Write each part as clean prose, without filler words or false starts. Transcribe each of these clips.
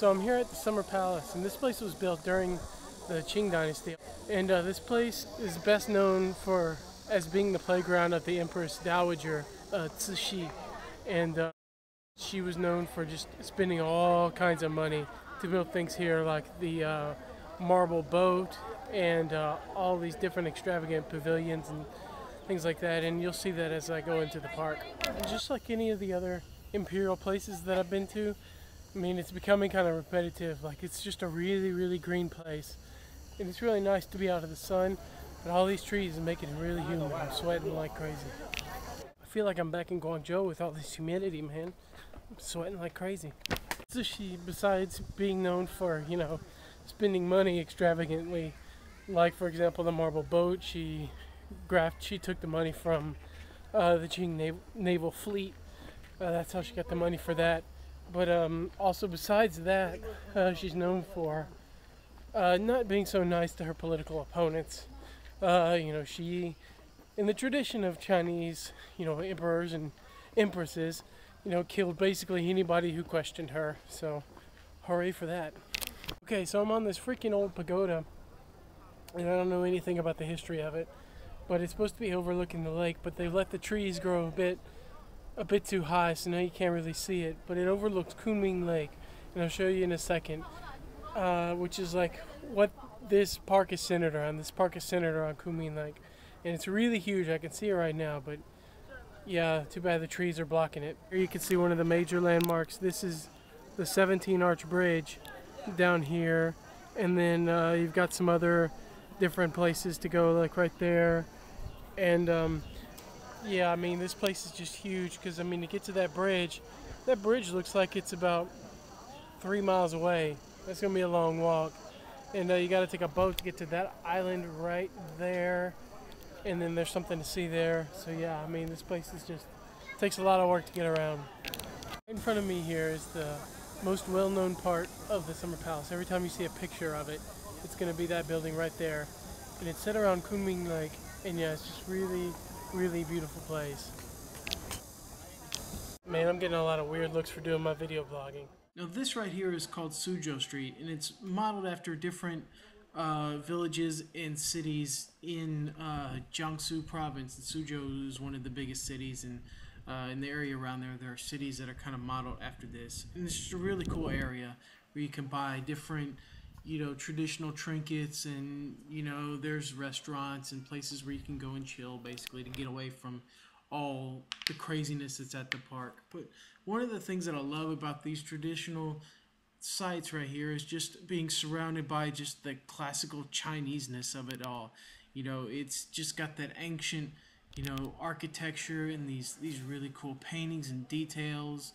So I'm here at the Summer Palace, and this place was built during the Qing Dynasty. And this place is best known for as being the playground of the Empress Dowager Cixi. And she was known for just spending all kinds of money to build things here, like the marble boat and all these different extravagant pavilions and things like that. And you'll see that as I go into the park. And just like any of the other imperial places that I've been to, I mean, it's becoming kind of repetitive. Like, it's just a really, really green place. And it's really nice to be out of the sun, but all these trees make it really humid. I'm sweating like crazy. I feel like I'm back in Guangzhou with all this humidity, man. I'm sweating like crazy. Cixi, besides being known for, you know, spending money extravagantly, like, for example, the marble boat, she took the money from the Qing naval fleet. That's how she got the money for that. But also besides that, she's known for not being so nice to her political opponents. You know, she, in the tradition of Chinese, you know, emperors and empresses, you know, killed basically anybody who questioned her. So, hooray for that. Okay, so I'm on this freaking old pagoda, and I don't know anything about the history of it, but it's supposed to be overlooking the lake, but they let the trees grow a bit too high, so now you can't really see it. But it overlooks Kunming Lake, and I'll show you in a second, which is like what this park is centered around. This park is centered around Kunming Lake, and it's really huge. I can see it right now, but yeah, too bad the trees are blocking it. Here you can see one of the major landmarks. This is the 17 Arch Bridge down here, and then you've got some other different places to go, like right there. And yeah, I mean, this place is just huge, because I mean, to get to that bridge looks like it's about 3 miles away. That's gonna be a long walk, and you got to take a boat to get to that island right there, and then there's something to see there. So yeah, I mean, this place is just takes a lot of work to get around. In front of me here is the most well-known part of the Summer Palace. Every time you see a picture of it, it's gonna be that building right there, and it's set around Kunming Lake. And yeah, it's just really beautiful place. Man, I'm getting a lot of weird looks for doing my video vlogging. Now this right here is called Suzhou Street, and it's modeled after different villages and cities in Jiangsu province. And Suzhou is one of the biggest cities, and in the area around there are cities that are kind of modeled after this. And it's just a really cool area where you can buy different, you know, traditional trinkets, and you know, there's restaurants and places where you can go and chill, basically, to get away from all the craziness that's at the park. But one of the things that I love about these traditional sites right here is just being surrounded by just the classical Chinese-ness of it all. You know, it's just got that ancient, you know, architecture and these really cool paintings and details.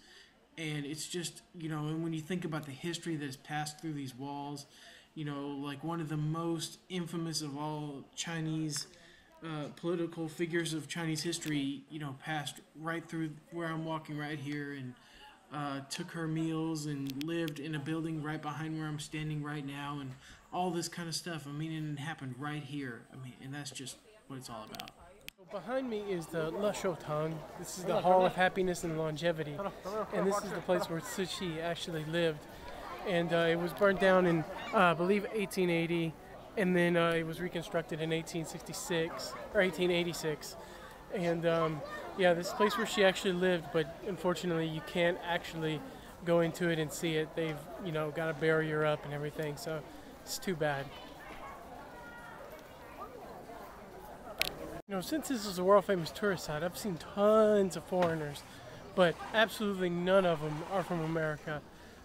And it's just, you know, and when you think about the history that has passed through these walls, you know, like one of the most infamous of all Chinese political figures of Chinese history, you know, passed right through where I'm walking right here, and took her meals and lived in a building right behind where I'm standing right now, and all this kind of stuff. I mean, and it happened right here. I mean, and that's just what it's all about. Behind me is the Le Shotang. This is the Hall of Happiness and Longevity, and this is the place where Cixi actually lived. And it was burnt down in, I believe, 1880, and then it was reconstructed in 1866 or 1886. And yeah, this place where she actually lived, but unfortunately you can't actually go into it and see it. They've, you know, got a barrier up and everything, so it's too bad. You know, since this is a world famous tourist site, I've seen tons of foreigners, but absolutely none of them are from America.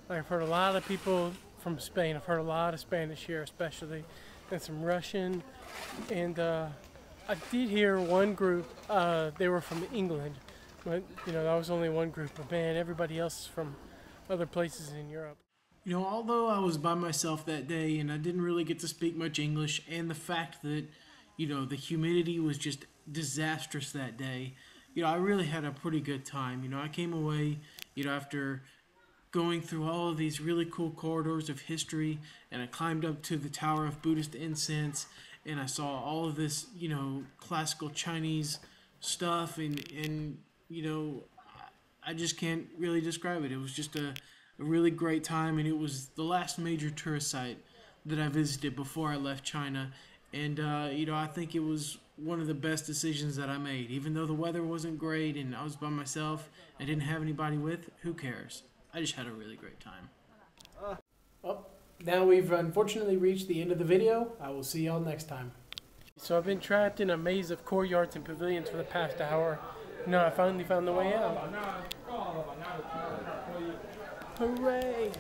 Like, I've heard a lot of people from Spain. I've heard a lot of Spanish here, especially, and some Russian. And I did hear one group, they were from England, but you know, that was only one group. But man, everybody else is from other places in Europe. You know, although I was by myself that day and I didn't really get to speak much English, and the fact that, you know, the humidity was just disastrous that day, you know, I really had a pretty good time. You know, I came away, you know, after going through all of these really cool corridors of history, and I climbed up to the Tower of Buddhist Incense, and I saw all of this, you know, classical Chinese stuff, and you know, I just can't really describe it. It was just a a really great time, and it was the last major tourist site that I visited before I left China. And, I think it was one of the best decisions that I made. Even though the weather wasn't great and I was by myself, I didn't have anybody with, who cares? I just had a really great time. Well, now we've unfortunately reached the end of the video. I will see y'all next time. So I've been trapped in a maze of courtyards and pavilions for the past hour. Now I finally found the way out. Hooray!